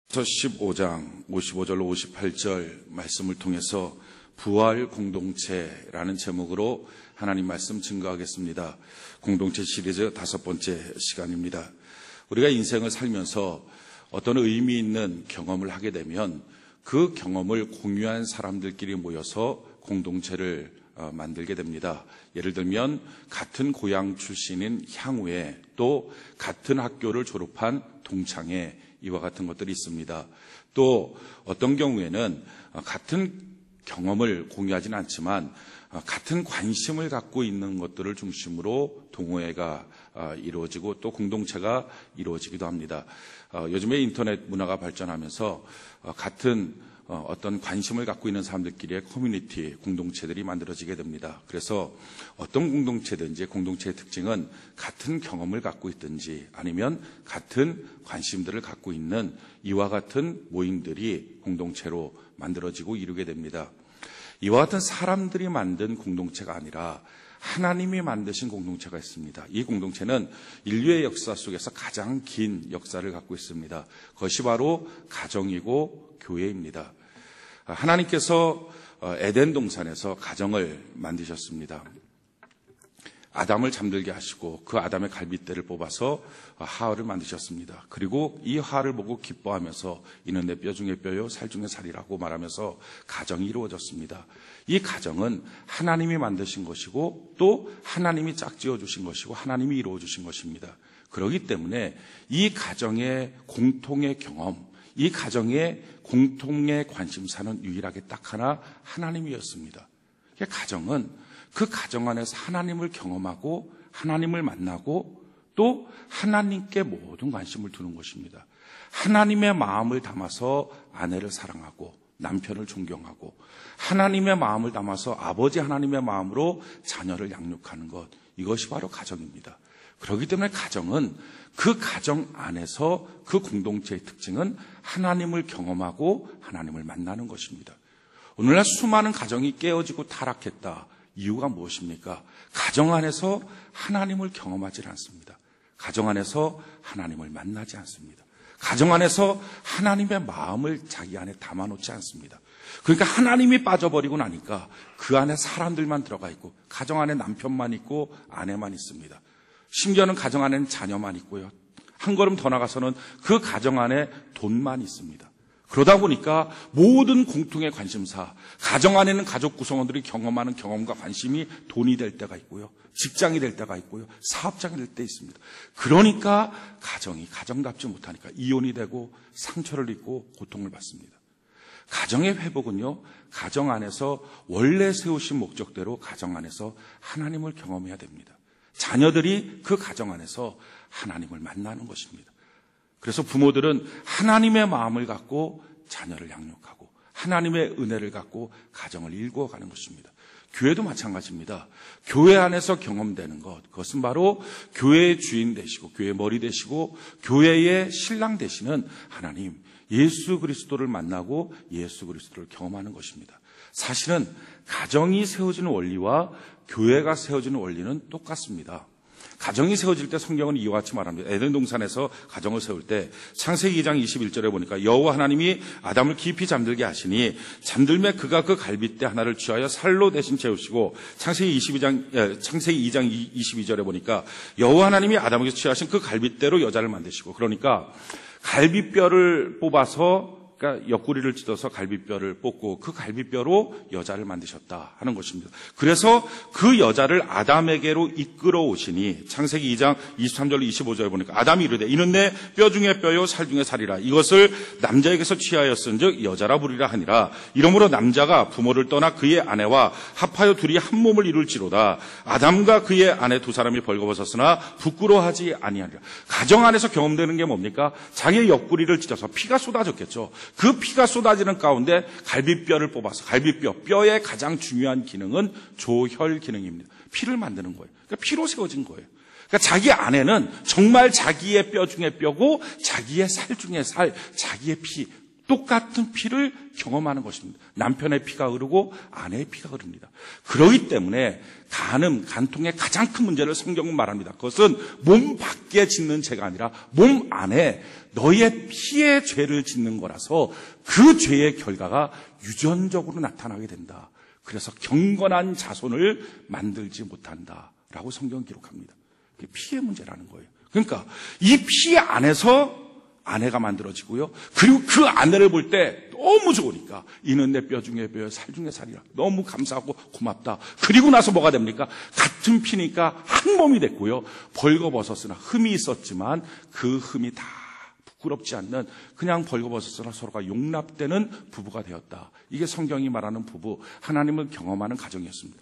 15장 55절로 58절 말씀을 통해서 부활 공동체라는 제목으로 하나님 말씀 증거하겠습니다. 공동체 시리즈 5번째 시간입니다. 우리가 인생을 살면서 어떤 의미 있는 경험을 하게 되면 그 경험을 공유한 사람들끼리 모여서 공동체를 만들게 됩니다. 예를 들면 같은 고향 출신인 향후에 또 같은 학교를 졸업한 동창회, 이와 같은 것들이 있습니다. 또 어떤 경우에는 같은 경험을 공유하지는 않지만 같은 관심을 갖고 있는 것들을 중심으로 동호회가 이루어지고 또 공동체가 이루어지기도 합니다. 요즘에 인터넷 문화가 발전하면서 같은 어떤 관심을 갖고 있는 사람들끼리의 커뮤니티, 공동체들이 만들어지게 됩니다. 그래서 어떤 공동체든지 공동체의 특징은 같은 경험을 갖고 있든지 아니면 같은 관심들을 갖고 있는 이와 같은 모임들이 공동체로 만들어지고 이루게 됩니다. 이와 같은 사람들이 만든 공동체가 아니라 하나님이 만드신 공동체가 있습니다. 이 공동체는 인류의 역사 속에서 가장 긴 역사를 갖고 있습니다. 그것이 바로 가정이고 교회입니다. 하나님께서 에덴 동산에서 가정을 만드셨습니다. 아담을 잠들게 하시고 그 아담의 갈빗대를 뽑아서 하와를 만드셨습니다. 그리고 이 하와를 보고 기뻐하면서 이는 내 뼈 중에 뼈요 살 중에 살이라고 말하면서 가정이 이루어졌습니다. 이 가정은 하나님이 만드신 것이고 또 하나님이 짝지어 주신 것이고 하나님이 이루어 주신 것입니다. 그렇기 때문에 이 가정의 공통의 경험, 이 가정의 공통의 관심사는 유일하게 딱 하나, 하나님이었습니다. 가정은 그 가정 안에서 하나님을 경험하고 하나님을 만나고 또 하나님께 모든 관심을 두는 것입니다. 하나님의 마음을 담아서 아내를 사랑하고 남편을 존경하고 하나님의 마음을 담아서 아버지 하나님의 마음으로 자녀를 양육하는 것, 이것이 바로 가정입니다. 그렇기 때문에 가정은 그 가정 안에서 그 공동체의 특징은 하나님을 경험하고 하나님을 만나는 것입니다. 오늘날 수많은 가정이 깨어지고 타락했다. 이유가 무엇입니까? 가정 안에서 하나님을 경험하지 않습니다. 가정 안에서 하나님을 만나지 않습니다. 가정 안에서 하나님의 마음을 자기 안에 담아놓지 않습니다. 그러니까 하나님이 빠져버리고 나니까 그 안에 사람들만 들어가 있고 가정 안에 남편만 있고 아내만 있습니다. 심지어는 가정 안에는 자녀만 있고요. 한 걸음 더 나가서는 그 가정 안에 돈만 있습니다. 그러다 보니까 모든 공통의 관심사, 가정 안에는 가족 구성원들이 경험하는 경험과 관심이 돈이 될 때가 있고요. 직장이 될 때가 있고요. 사업장이 될 때 있습니다. 그러니까 가정이 가정답지 못하니까 이혼이 되고 상처를 입고 고통을 받습니다. 가정의 회복은요, 가정 안에서 원래 세우신 목적대로 가정 안에서 하나님을 경험해야 됩니다. 자녀들이 그 가정 안에서 하나님을 만나는 것입니다. 그래서 부모들은 하나님의 마음을 갖고 자녀를 양육하고 하나님의 은혜를 갖고 가정을 일구어가는 것입니다. 교회도 마찬가지입니다. 교회 안에서 경험되는 것, 그것은 바로 교회의 주인 되시고 교회의 머리 되시고 교회의 신랑 되시는 하나님, 예수 그리스도를 만나고 예수 그리스도를 경험하는 것입니다. 사실은 가정이 세워지는 원리와 교회가 세워지는 원리는 똑같습니다. 가정이 세워질 때 성경은 이와 같이 말합니다. 에덴 동산에서 가정을 세울 때 창세기 2장 21절에 보니까 여호와 하나님이 아담을 깊이 잠들게 하시니 잠들매 그가 그 갈빗대 하나를 취하여 살로 대신 채우시고 창세기 2장 22절에 보니까 여호와 하나님이 아담에게 취하신 그 갈빗대로 여자를 만드시고, 그러니까 갈빗뼈를 뽑아서, 그러니까 옆구리를 찢어서 갈빗뼈를 뽑고 그 갈빗뼈로 여자를 만드셨다 하는 것입니다. 그래서 그 여자를 아담에게로 이끌어 오시니 창세기 2장 23절로 25절에 보니까 아담이 이르되 이는 내 뼈 중에 뼈요 살 중에 살이라. 이것을 남자에게서 취하였은즉 여자라 부리라 하니라. 이러므로 남자가 부모를 떠나 그의 아내와 합하여 둘이 한 몸을 이룰지로다. 아담과 그의 아내 두 사람이 벌거벗었으나 부끄러워하지 아니하리라. 가정 안에서 경험되는 게 뭡니까? 자기의 옆구리를 찢어서 피가 쏟아졌겠죠. 그 피가 쏟아지는 가운데 갈빗뼈를 뽑아서, 갈빗뼈, 뼈의 가장 중요한 기능은 조혈 기능입니다. 피를 만드는 거예요. 그러니까 피로 세워진 거예요. 그러니까 자기 안에는 정말 자기의 뼈 중에 뼈고 자기의 살 중에 살, 자기의 피, 똑같은 피를 경험하는 것입니다. 남편의 피가 흐르고 아내의 피가 흐릅니다. 그렇기 때문에 간통의 가장 큰 문제를 성경은 말합니다. 그것은 몸 밖에 짓는 죄가 아니라 몸 안에 너의 피의 죄를 짓는 거라서 그 죄의 결과가 유전적으로 나타나게 된다. 그래서 경건한 자손을 만들지 못한다라고 성경은 기록합니다. 그게 피의 문제라는 거예요. 그러니까 이 피 안에서 아내가 만들어지고요. 그리고 그 아내를 볼 때 너무 좋으니까 이는 내 뼈 중에 뼈, 살 중에 살이라. 너무 감사하고 고맙다. 그리고 나서 뭐가 됩니까? 같은 피니까 한 몸이 됐고요. 벌거벗었으나 흠이 있었지만 그 흠이 다 부끄럽지 않는 그냥 벌거벗었으나 서로가 용납되는 부부가 되었다. 이게 성경이 말하는 부부, 하나님을 경험하는 가정이었습니다.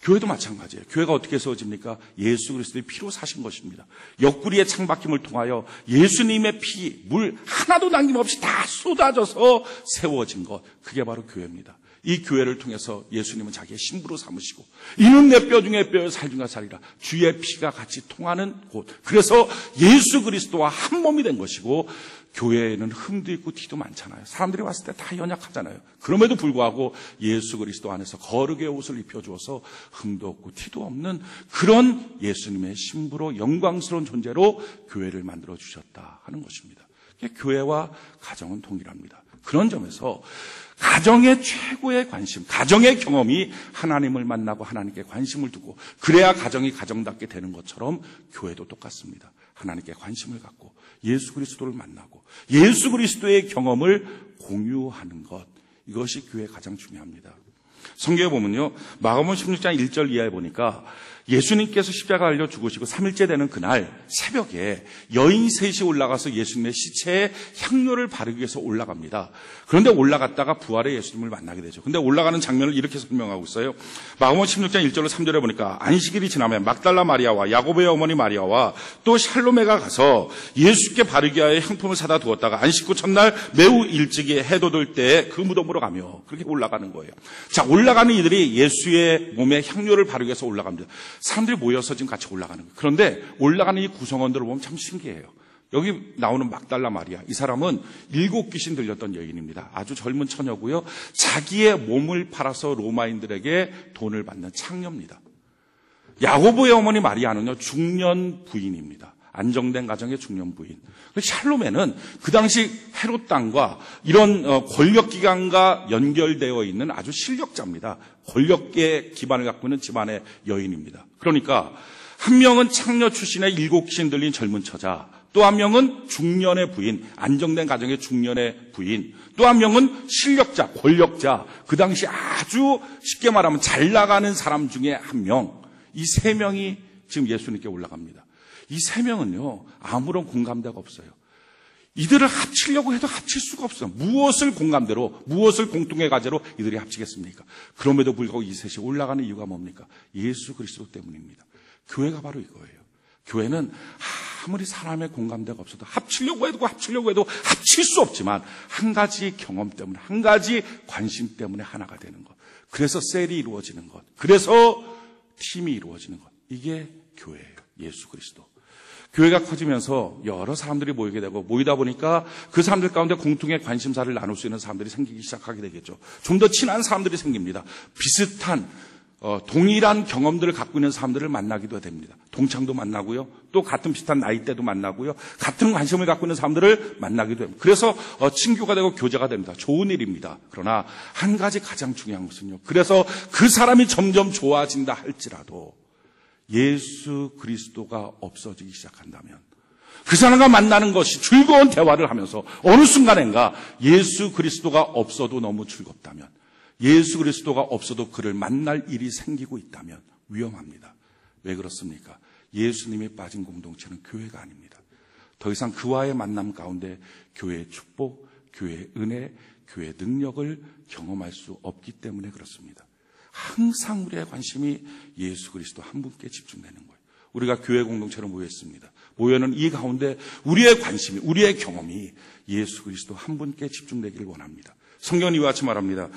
교회도 마찬가지예요. 교회가 어떻게 세워집니까? 예수 그리스도의 피로 사신 것입니다. 옆구리의 창밖임을 통하여 예수님의 피, 물 하나도 남김없이 다 쏟아져서 세워진 것, 그게 바로 교회입니다. 이 교회를 통해서 예수님은 자기의 신부로 삼으시고 이는 내 뼈 중에 뼈, 살 중에 살이라. 주의 피가 같이 통하는 곳. 그래서 예수 그리스도와 한 몸이 된 것이고, 교회에는 흠도 있고 티도 많잖아요. 사람들이 왔을 때 다 연약하잖아요. 그럼에도 불구하고 예수 그리스도 안에서 거룩의 옷을 입혀주어서 흠도 없고 티도 없는 그런 예수님의 신부로 영광스러운 존재로 교회를 만들어주셨다 하는 것입니다. 교회와 가정은 동일합니다. 그런 점에서 가정의 최고의 관심, 가정의 경험이 하나님을 만나고 하나님께 관심을 두고 그래야 가정이 가정답게 되는 것처럼 교회도 똑같습니다. 하나님께 관심을 갖고 예수 그리스도를 만나고 예수 그리스도의 경험을 공유하는 것, 이것이 교회에 가장 중요합니다. 성경에 보면요, 마가복음 16장 1절 이하에 보니까 예수님께서 십자가 달려 죽으시고 3일째 되는 그날 새벽에 여인 셋이 올라가서 예수님의 시체에 향료를 바르기 위해서 올라갑니다. 그런데 올라갔다가 부활의 예수님을 만나게 되죠. 근데 올라가는 장면을 이렇게 설명하고 있어요. 마가복음 16장 1절로 3절에 보니까 안식일이 지나면 막달라 마리아와 야고보의 어머니 마리아와 또 샬로메가 가서 예수께 바르기 위하여 향품을 사다 두었다가 안식 후 첫날 매우 일찍이 해돋을 때 그 무덤으로 가며 그렇게 올라가는 거예요. 자, 올라가는 이들이 예수의 몸에 향료를 바르기 위해서 올라갑니다. 사람들이 모여서 지금 같이 올라가는 거예요. 그런데 올라가는 이 구성원들을 보면 참 신기해요. 여기 나오는 막달라 마리아, 이 사람은 7 귀신 들렸던 여인입니다. 아주 젊은 처녀고요. 자기의 몸을 팔아서 로마인들에게 돈을 받는 창녀입니다. 야고보의 어머니 마리아는요, 중년 부인입니다. 안정된 가정의 중년 부인. 샬로메는 그 당시 헤롯 땅과 이런 권력기관과 연결되어 있는 아주 실력자입니다. 권력계 기반을 갖고 있는 집안의 여인입니다. 그러니까 한 명은 창녀 출신의 7 귀신 들린 젊은 처자, 또 한 명은 중년의 부인, 안정된 가정의 중년의 부인, 또 한 명은 실력자, 권력자, 그 당시 아주 쉽게 말하면 잘 나가는 사람 중에 한 명, 이 3명이 지금 예수님께 올라갑니다. 이 3명은요, 아무런 공감대가 없어요. 이들을 합치려고 해도 합칠 수가 없어요. 무엇을 공감대로, 무엇을 공통의 과제로 이들이 합치겠습니까? 그럼에도 불구하고 이 셋이 올라가는 이유가 뭡니까? 예수 그리스도 때문입니다. 교회가 바로 이거예요. 교회는 아무리 사람의 공감대가 없어도 합치려고 해도 합칠 수 없지만 한 가지 경험 때문에, 한 가지 관심 때문에 하나가 되는 것. 그래서 셀이 이루어지는 것. 그래서 팀이 이루어지는 것. 이게 교회예요. 예수 그리스도. 교회가 커지면서 여러 사람들이 모이게 되고, 모이다 보니까 그 사람들 가운데 공통의 관심사를 나눌 수 있는 사람들이 생기기 시작하게 되겠죠. 좀 더 친한 사람들이 생깁니다. 비슷한 동일한 경험들을 갖고 있는 사람들을 만나기도 됩니다. 동창도 만나고요, 또 같은 비슷한 나이대도 만나고요, 같은 관심을 갖고 있는 사람들을 만나기도 합니다. 그래서 친교가 되고 교제가 됩니다. 좋은 일입니다. 그러나 한 가지 가장 중요한 것은요, 그래서 그 사람이 점점 좋아진다 할지라도 예수 그리스도가 없어지기 시작한다면, 그 사람과 만나는 것이 즐거운 대화를 하면서 어느 순간인가 예수 그리스도가 없어도 너무 즐겁다면, 예수 그리스도가 없어도 그를 만날 일이 생기고 있다면 위험합니다. 왜 그렇습니까? 예수님이 빠진 공동체는 교회가 아닙니다. 더 이상 그와의 만남 가운데 교회의 축복, 교회의 은혜, 교회의 능력을 경험할 수 없기 때문에 그렇습니다. 항상 우리의 관심이 예수 그리스도 한 분께 집중되는 거예요. 우리가 교회 공동체로 모였습니다. 모여는 이 가운데 우리의 관심이, 우리의 경험이 예수 그리스도 한 분께 집중되기를 원합니다. 성경은 이와 같이 말합니다.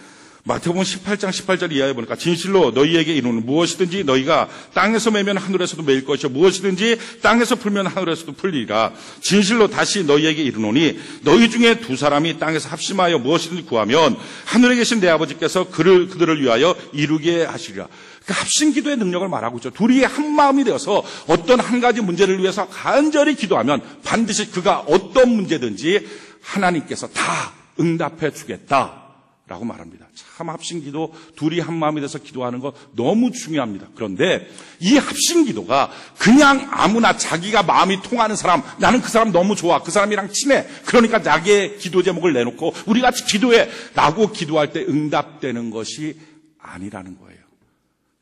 마태복음 18장 18절 이하에 보니까 진실로 너희에게 이르노니 무엇이든지 너희가 땅에서 매면 하늘에서도 매일 것이요 무엇이든지 땅에서 풀면 하늘에서도 풀리리라. 진실로 다시 너희에게 이르노니 너희 중에 두 사람이 땅에서 합심하여 무엇이든지 구하면 하늘에 계신 내 아버지께서 그들을 위하여 이루게 하시리라. 그 합심기도의 능력을 말하고 있죠. 둘이 한 마음이 되어서 어떤 한 가지 문제를 위해서 간절히 기도하면 반드시 그가 어떤 문제든지 하나님께서 다 응답해 주겠다라고 말합니다. 참 합심기도, 둘이 한 마음이 돼서 기도하는 거 너무 중요합니다. 그런데 이 합심기도가 그냥 아무나 자기가 마음이 통하는 사람, 나는 그 사람 너무 좋아, 그 사람이랑 친해, 그러니까 자기의 기도 제목을 내놓고 우리 같이 기도해 라고 기도할 때 응답되는 것이 아니라는 거예요.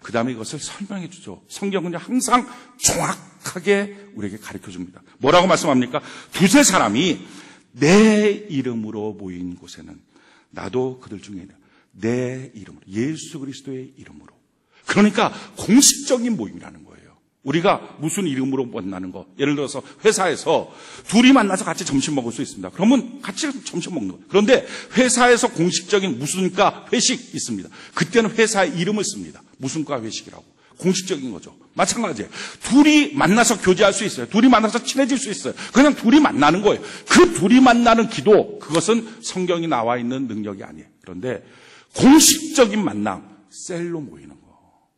그 다음에 이것을 설명해 주죠. 성경은 항상 정확하게 우리에게 가르쳐 줍니다. 뭐라고 말씀합니까? 두세 사람이 내 이름으로 모인 곳에는 나도 그들 중에 내 이름으로, 예수 그리스도의 이름으로. 그러니까 공식적인 모임이라는 거예요. 우리가 무슨 이름으로 만나는 거, 예를 들어서 회사에서 둘이 만나서 같이 점심 먹을 수 있습니다. 그러면 같이 점심 먹는 거예요. 그런데 회사에서 공식적인 무슨과 회식 있습니다. 그때는 회사의 이름을 씁니다. 무슨과 회식이라고. 공식적인 거죠. 마찬가지예요. 둘이 만나서 교제할 수 있어요. 둘이 만나서 친해질 수 있어요. 그냥 둘이 만나는 거예요. 그 둘이 만나는 기도, 그것은 성경이 나와 있는 능력이 아니에요. 그런데 공식적인 만남, 셀로 모이는 거.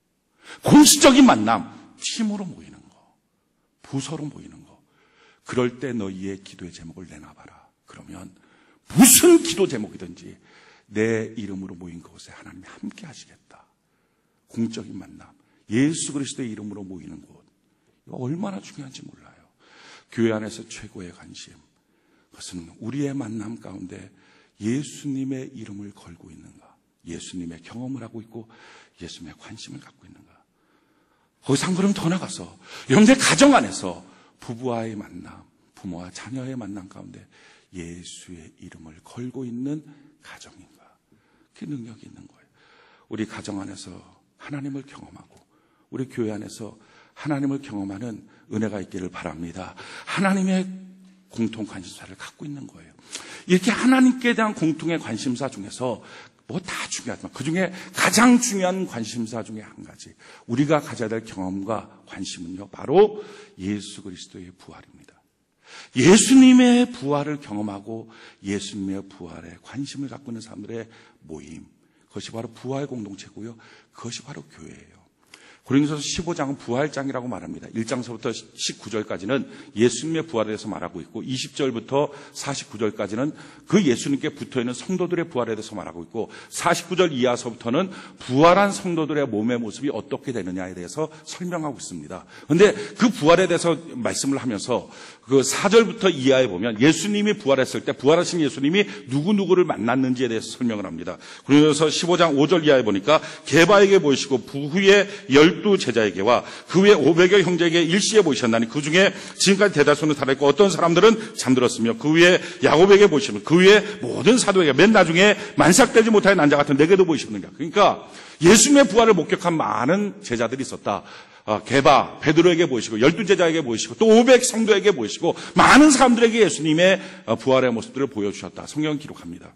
공식적인 만남, 팀으로 모이는 거. 부서로 모이는 거. 그럴 때 너희의 기도의 제목을 내놔봐라. 그러면 무슨 기도 제목이든지 내 이름으로 모인 그곳에 하나님이 함께 하시겠다. 공적인 만남. 예수 그리스도의 이름으로 모이는 곳. 이거 얼마나 중요한지 몰라요. 교회 안에서 최고의 관심. 그것은 우리의 만남 가운데 예수님의 이름을 걸고 있는가. 예수님의 경험을 하고 있고 예수님의 관심을 갖고 있는가. 거기서 한 걸음 더 나가서 여러분의 가정 안에서 부부와의 만남, 부모와 자녀의 만남 가운데 예수의 이름을 걸고 있는 가정인가. 그 능력이 있는 거예요. 우리 가정 안에서 하나님을 경험하고 우리 교회 안에서 하나님을 경험하는 은혜가 있기를 바랍니다. 하나님의 공통 관심사를 갖고 있는 거예요. 이렇게 하나님께 대한 공통의 관심사 중에서 뭐 다 중요하지만 그중에 가장 중요한 관심사 중에 한 가지, 우리가 가져야 될 경험과 관심은요, 바로 예수 그리스도의 부활입니다. 예수님의 부활을 경험하고 예수님의 부활에 관심을 갖고 있는 사람들의 모임, 그것이 바로 부활 공동체고요. 그것이 바로 교회예요. 고린도서 15장은 부활장이라고 말합니다. 1장서부터 19절까지는 예수님의 부활에 대해서 말하고 있고 20절부터 49절까지는 그 예수님께 붙어있는 성도들의 부활에 대해서 말하고 있고 49절 이하서부터는 부활한 성도들의 몸의 모습이 어떻게 되느냐에 대해서 설명하고 있습니다. 그런데 그 부활에 대해서 말씀을 하면서 그 4절부터 이하에 보면 예수님이 부활했을 때 부활하신 예수님이 누구누구를 만났는지에 대해서 설명을 합니다. 그래서 15장 5절 이하에 보니까 게바에게 보이시고 부후에 12 제자에게와 그 외 500여 형제에게 일시에 보이셨나니 그 중에 지금까지 대다수는 살아있고 어떤 사람들은 잠들었으며 그 위에 야곱에게 보이시며 그 위에 모든 사도에게 맨 나중에 만삭되지 못하여 난자 같은 내게도 보이셨느냐. 그러니까 예수님의 부활을 목격한 많은 제자들이 있었다. 게바, 베드로에게 보이시고 12 제자에게 보이시고 또 500 성도에게 보이시고 많은 사람들에게 예수님의 부활의 모습들을 보여주셨다. 성경은 기록합니다.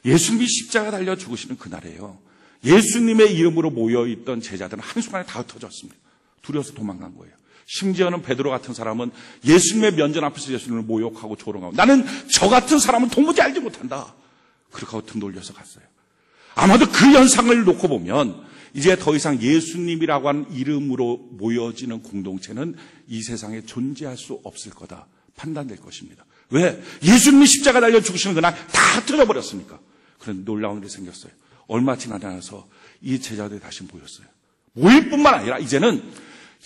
예수님이 십자가 달려 죽으시는 그날이에요. 예수님의 이름으로 모여있던 제자들은 한순간에 다 흩어졌습니다. 두려워서 도망간 거예요. 심지어는 베드로 같은 사람은 예수님의 면전 앞에서 예수님을 모욕하고 조롱하고 나는 저 같은 사람은 도무지 알지 못한다. 그렇게 하고 등 돌려서 갔어요. 아마도 그 현상을 놓고 보면 이제 더 이상 예수님이라고 하는 이름으로 모여지는 공동체는 이 세상에 존재할 수 없을 거다 판단될 것입니다. 왜? 예수님이 십자가 달려 죽으시는 그날 다 흩어져 버렸으니까. 그런 놀라운 일이 생겼어요. 얼마 지나지 않아서 이 제자들이 다시 모였어요. 모일 뿐만 아니라 이제는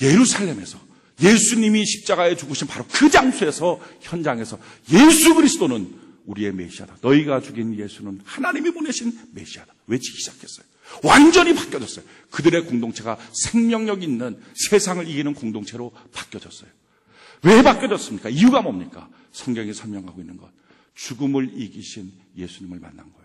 예루살렘에서 예수님이 십자가에 죽으신 바로 그 장소에서 현장에서 예수 그리스도는 우리의 메시아다. 너희가 죽인 예수는 하나님이 보내신 메시아다. 외치기 시작했어요. 완전히 바뀌어졌어요. 그들의 공동체가 생명력 있는 세상을 이기는 공동체로 바뀌어졌어요. 왜 바뀌어졌습니까? 이유가 뭡니까? 성경이 설명하고 있는 것. 죽음을 이기신 예수님을 만난 거예요.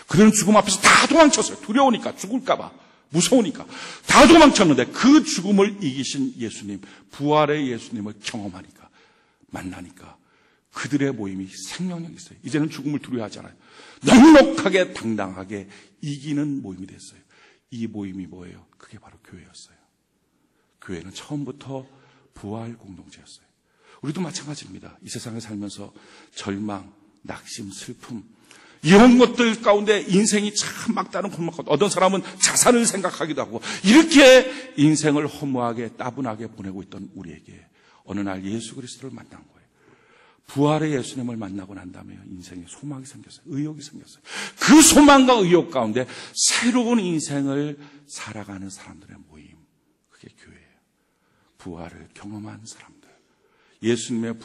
그들은 죽음 앞에서 다 도망쳤어요. 두려우니까, 죽을까봐, 무서우니까. 다 도망쳤는데 그 죽음을 이기신 예수님, 부활의 예수님을 경험하니까, 만나니까 그들의 모임이 생명력이 있어요. 이제는 죽음을 두려워하지 않아요. 넉넉하게 당당하게 이기는 모임이 됐어요. 이 모임이 뭐예요? 그게 바로 교회였어요. 교회는 처음부터 부활 공동체였어요. 우리도 마찬가지입니다. 이 세상에 살면서 절망, 낙심, 슬픔 이런 것들 가운데 인생이 참 막다른 골목가운데 어떤 사람은 자살을 생각하기도 하고 이렇게 인생을 허무하게 따분하게 보내고 있던 우리에게 어느 날 예수 그리스도를 만난 거예요. 부활의 예수님을 만나고 난 다음에 인생에 소망이 생겼어요. 의욕이 생겼어요. 그 소망과 의욕 가운데 새로운 인생을 살아가는 사람들의 모임, 그게 교회예요. 부활을 경험한 사람들, 예수님의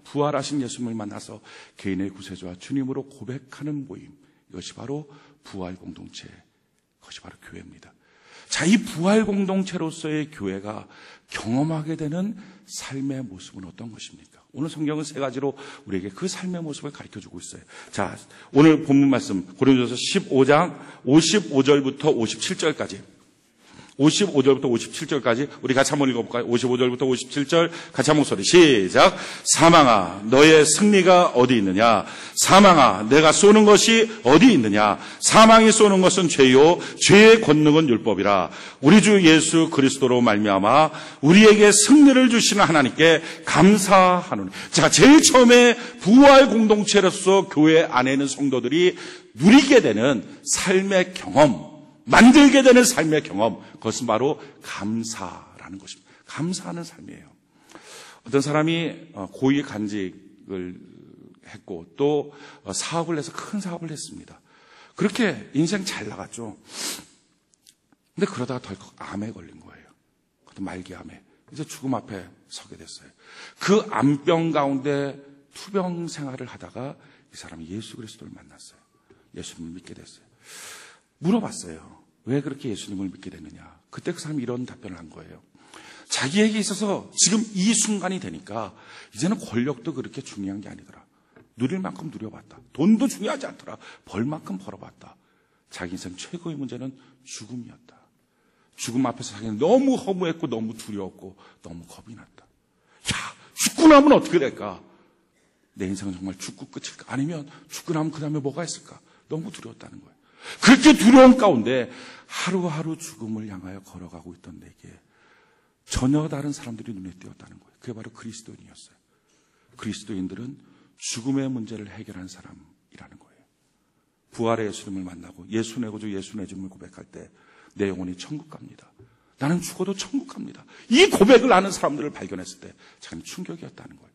부활하신 예수님을 만나서 개인의 구세주와 주님으로 고백하는 모임, 이것이 바로 부활 공동체, 그것이 바로 교회입니다. 자, 이 부활 공동체로서의 교회가 경험하게 되는 삶의 모습은 어떤 것입니까? 오늘 성경은 세 가지로 우리에게 그 삶의 모습을 가르쳐주고 있어요. 자, 오늘 본문 말씀 고린도서 15장 55절부터 57절까지 55절부터 57절까지 우리 같이 한번 읽어볼까요? 55절부터 57절 같이 한번 소리 시작. 사망아 너의 승리가 어디 있느냐? 사망아 내가 쏘는 것이 어디 있느냐? 사망이 쏘는 것은 죄요 죄의 권능은 율법이라. 우리 주 예수 그리스도로 말미암아 우리에게 승리를 주시는 하나님께 감사하노니. 자, 제일 처음에 부활 공동체로서 교회 안에 있는 성도들이 누리게 되는 삶의 경험, 만들게 되는 삶의 경험, 그것은 바로 감사라는 것입니다. 감사하는 삶이에요. 어떤 사람이 고위 간직을 했고 또 사업을 해서 큰 사업을 했습니다. 그렇게 인생 잘 나갔죠. 근데 그러다가 덜컥 암에 걸린 거예요. 그것도 말기암에. 이제 죽음 앞에 서게 됐어요. 그 암병 가운데 투병 생활을 하다가 이 사람이 예수 그리스도를 만났어요. 예수님을 믿게 됐어요. 물어봤어요. 왜 그렇게 예수님을 믿게 됐느냐? 그때 그 사람이 이런 답변을 한 거예요. 자기에게 있어서 지금 이 순간이 되니까 이제는 권력도 그렇게 중요한 게 아니더라. 누릴 만큼 누려봤다. 돈도 중요하지 않더라. 벌 만큼 벌어봤다. 자기 인생 최고의 문제는 죽음이었다. 죽음 앞에서 자기는 너무 허무했고 너무 두려웠고 너무 겁이 났다. 야, 죽고 나면 어떻게 될까? 내 인생은 정말 죽고 끝일까? 아니면 죽고 나면 그 다음에 뭐가 있을까? 너무 두려웠다는 거예요. 그렇게 두려운 가운데 하루하루 죽음을 향하여 걸어가고 있던 내게 전혀 다른 사람들이 눈에 띄었다는 거예요. 그게 바로 그리스도인이었어요. 그리스도인들은 죽음의 문제를 해결한 사람이라는 거예요. 부활의 예수님을 만나고 예수 내 구주 예수 내 주님을 고백할 때 내 영혼이 천국 갑니다. 나는 죽어도 천국 갑니다. 이 고백을 하는 사람들을 발견했을 때 자기는 충격이었다는 거예요.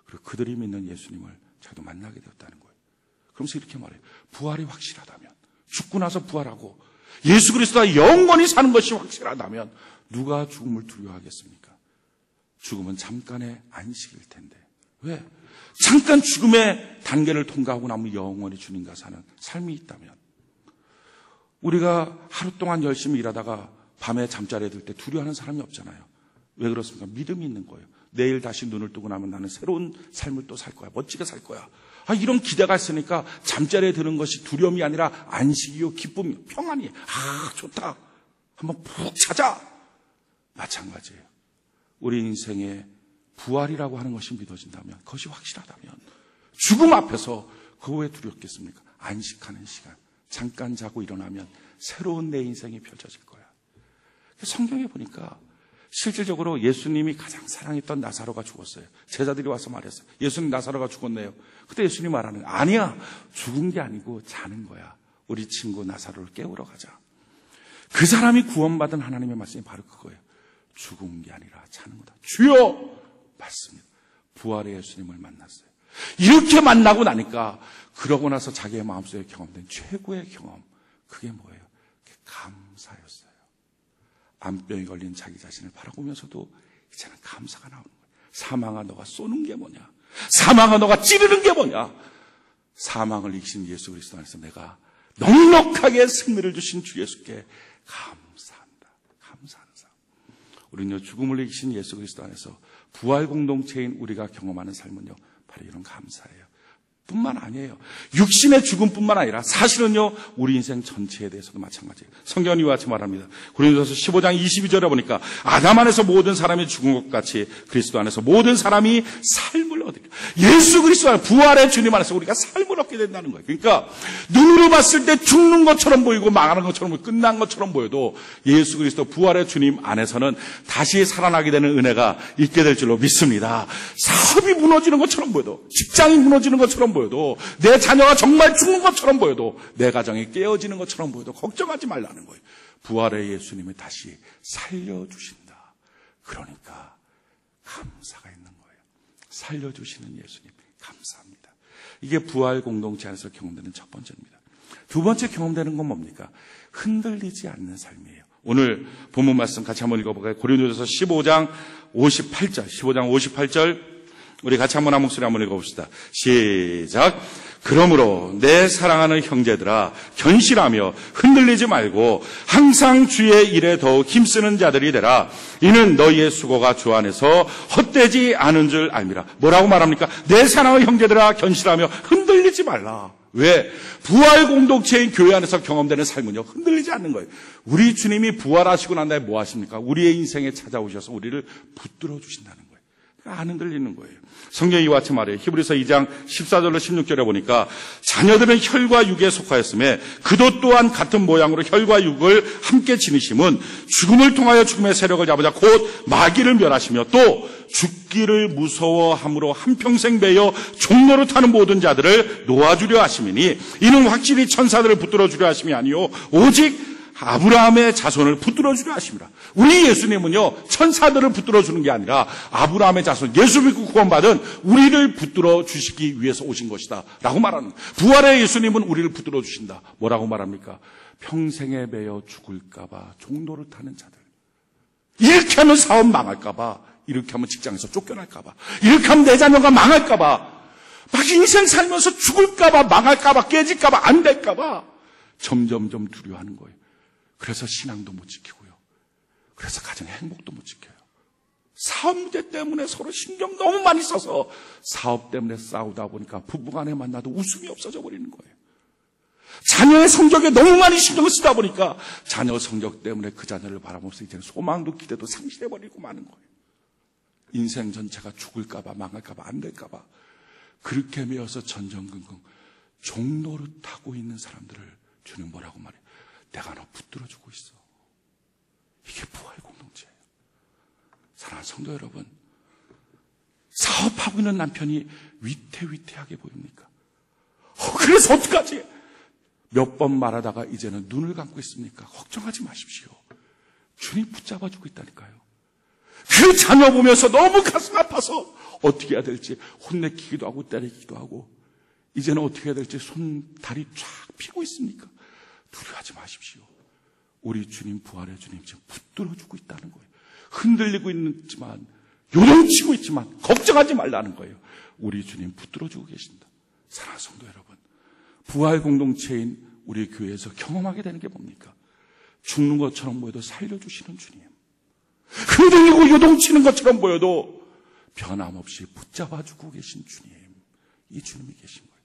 그리고 그들이 믿는 예수님을 자기도 만나게 되었다는 거예요. 그러면서 이렇게 말해요. 부활이 확실하다면, 죽고 나서 부활하고 예수 그리스도가 영원히 사는 것이 확실하다면 누가 죽음을 두려워하겠습니까? 죽음은 잠깐의 안식일 텐데. 왜? 잠깐 죽음의 단계를 통과하고 나면 영원히 주님과 사는 삶이 있다면, 우리가 하루 동안 열심히 일하다가 밤에 잠자리에 들 때 두려워하는 사람이 없잖아요. 왜 그렇습니까? 믿음이 있는 거예요. 내일 다시 눈을 뜨고 나면 나는 새로운 삶을 또 살 거야. 멋지게 살 거야. 이런 기대가 있으니까 잠자리에 드는 것이 두려움이 아니라 안식이요, 기쁨이요, 평안이에요. 좋다. 한번 푹 자자. 마찬가지예요. 우리 인생에 부활이라고 하는 것이 믿어진다면, 그것이 확실하다면 죽음 앞에서 그거 왜 두렵겠습니까? 안식하는 시간. 잠깐 자고 일어나면 새로운 내 인생이 펼쳐질 거야. 성경에 보니까 실질적으로 예수님이 가장 사랑했던 나사로가 죽었어요. 제자들이 와서 말했어요. 예수님 나사로가 죽었네요. 그때 예수님이 말하는 거예요. 아니야. 죽은 게 아니고 자는 거야. 우리 친구 나사로를 깨우러 가자. 그 사람이 구원받은 하나님의 말씀이 바로 그거예요. 죽은 게 아니라 자는 거다. 주여! 맞습니다. 부활의 예수님을 만났어요. 이렇게 만나고 나니까 그러고 나서 자기의 마음속에 경험된 최고의 경험, 그게 뭐예요? 그게 감사였어요. 암병이 걸린 자기 자신을 바라보면서도 이제는 감사가 나오는 거예요. 사망아 너가 쏘는 게 뭐냐? 사망아 너가 찌르는 게 뭐냐? 사망을 이기신 예수 그리스도 안에서 내가 넉넉하게 승리를 주신 주 예수께 감사한다. 감사하는 삶. 우리는 죽음을 이기신 예수 그리스도 안에서 부활 공동체인 우리가 경험하는 삶은요, 바로 이런 감사예요. 뿐만 아니에요. 육신의 죽음뿐만 아니라 사실은요, 우리 인생 전체에 대해서도 마찬가지예요. 성경은 이와 같이 말합니다. 고린도서 15장 22절에 보니까 아담 안에서 모든 사람이 죽은 것 같이 그리스도 안에서 모든 사람이 삶을 얻으리라. 예수 그리스도 안에 부활의 주님 안에서 우리가 삶을 얻게 된다는 거예요. 그러니까 눈으로 봤을 때 죽는 것처럼 보이고 망하는 것처럼 보이고 끝난 것처럼 보여도 예수 그리스도 부활의 주님 안에서는 다시 살아나게 되는 은혜가 있게 될 줄로 믿습니다. 사업이 무너지는 것처럼 보여도, 직장이 무너지는 것처럼 보여도, 내 자녀가 정말 죽는 것처럼 보여도, 내 가정이 깨어지는 것처럼 보여도 걱정하지 말라는 거예요. 부활의 예수님이 다시 살려주신다. 그러니까 감사가 있는 거예요. 살려주시는 예수님 감사합니다. 이게 부활 공동체 안에서 경험되는 첫 번째입니다. 두 번째 경험되는 건 뭡니까? 흔들리지 않는 삶이에요. 오늘 본문 말씀 같이 한번 읽어볼까요? 고린도전서 15장 58절 우리 같이 한번 한 목소리 한번 읽어봅시다. 시작. 그러므로 내 사랑하는 형제들아 견실하며 흔들리지 말고 항상 주의 일에 더욱 힘쓰는 자들이 되라. 이는 너희의 수고가 주 안에서 헛되지 않은 줄 알미라. 뭐라고 말합니까? 내 사랑하는 형제들아 견실하며 흔들리지 말라. 왜? 부활 공동체인 교회 안에서 경험되는 삶은요, 흔들리지 않는 거예요. 우리 주님이 부활하시고 난 다음에 뭐 하십니까? 우리의 인생에 찾아오셔서 우리를 붙들어 주신다는 거예요. 안 흔들리는 거예요. 성경이 이와 같이 말해요. 히브리서 2장 14절로 16절에 보니까 자녀들은 혈과 육에 속하였음에 그도 또한 같은 모양으로 혈과 육을 함께 지니심은 죽음을 통하여 죽음의 세력을 잡으자 곧 마귀를 멸하시며 또 죽기를 무서워함으로 한평생 매여 종로를 타는 모든 자들을 놓아주려 하심이니 이는 확실히 천사들을 붙들어 주려 하심이 아니요 오직 아브라함의 자손을 붙들어 주려 하십니다. 우리 예수님은요, 천사들을 붙들어 주는 게 아니라 아브라함의 자손, 예수 믿고 구원받은 우리를 붙들어 주시기 위해서 오신 것이다 라고 말하는 거예요. 부활의 예수님은 우리를 붙들어 주신다. 뭐라고 말합니까? 평생에 매여 죽을까 봐 종로를 타는 자들, 이렇게 하면 사업 망할까 봐, 이렇게 하면 직장에서 쫓겨날까 봐, 이렇게 하면 내 자녀가 망할까 봐, 막 인생 살면서 죽을까 봐, 망할까 봐, 깨질까 봐, 안 될까 봐 점점점 두려워하는 거예요. 그래서 신앙도 못 지키고요. 그래서 가정의 행복도 못 지켜요. 사업 문제 때문에 서로 신경 너무 많이 써서 사업 때문에 싸우다 보니까 부부간에 만나도 웃음이 없어져 버리는 거예요. 자녀의 성적에 너무 많이 신경을 쓰다 보니까 자녀 성적 때문에 그 자녀를 바라보면서 이제는 소망도 기대도 상실해버리고 마는 거예요. 인생 전체가 죽을까 봐, 망할까 봐, 안 될까 봐 그렇게 매여서 전전긍긍 종노릇 하고 있는 사람들을 주는 뭐라고 말해요? 내가 너 붙들어주고 있어. 이게 부활 공동체예요. 사랑하는 성도 여러분, 사업하고 있는 남편이 위태위태하게 보입니까? 그래서 어떡하지? 몇 번 말하다가 이제는 눈을 감고 있습니까? 걱정하지 마십시오. 주님 붙잡아주고 있다니까요. 그 자녀 보면서 너무 가슴 아파서 어떻게 해야 될지 혼내키기도 하고 때리기도 하고 이제는 어떻게 해야 될지 손, 다리 쫙 피고 있습니까? 두려워하지 마십시오. 우리 주님, 부활의 주님 지금 붙들어주고 있다는 거예요. 흔들리고 있지만, 요동치고 있지만 걱정하지 말라는 거예요. 우리 주님 붙들어주고 계신다. 사랑하는 성도 여러분, 부활 공동체인 우리 교회에서 경험하게 되는 게 뭡니까? 죽는 것처럼 보여도 살려주시는 주님, 흔들리고 요동치는 것처럼 보여도 변함없이 붙잡아주고 계신 주님, 이 주님이 계신 거예요.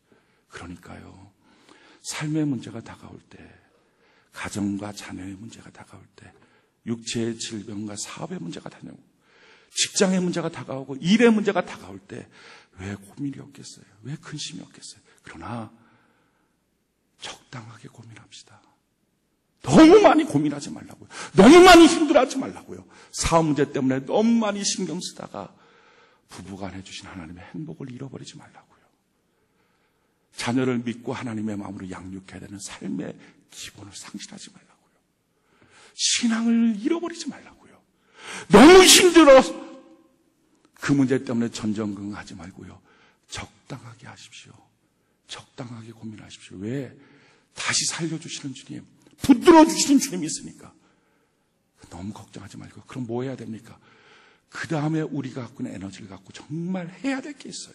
그러니까요, 삶의 문제가 다가올 때, 가정과 자녀의 문제가 다가올 때, 육체의 질병과 사업의 문제가 다가오고, 직장의 문제가 다가오고, 일의 문제가 다가올 때 왜 고민이 없겠어요? 왜 근심이 없겠어요? 그러나 적당하게 고민합시다. 너무 많이 고민하지 말라고요. 너무 많이 힘들어하지 말라고요. 사업 문제 때문에 너무 많이 신경 쓰다가 부부간에 주신 하나님의 행복을 잃어버리지 말라고요. 자녀를 믿고 하나님의 마음으로 양육해야 되는 삶의 기본을 상실하지 말라고요. 신앙을 잃어버리지 말라고요. 너무 힘들어 그 문제 때문에 전전긍긍하지 말고요. 적당하게 하십시오. 적당하게 고민하십시오. 왜? 다시 살려주시는 주님, 붙들어주시는 주님이 있으니까. 너무 걱정하지 말고. 그럼 뭐 해야 됩니까? 그 다음에 우리가 갖고 있는 에너지를 갖고 정말 해야 될 게 있어요.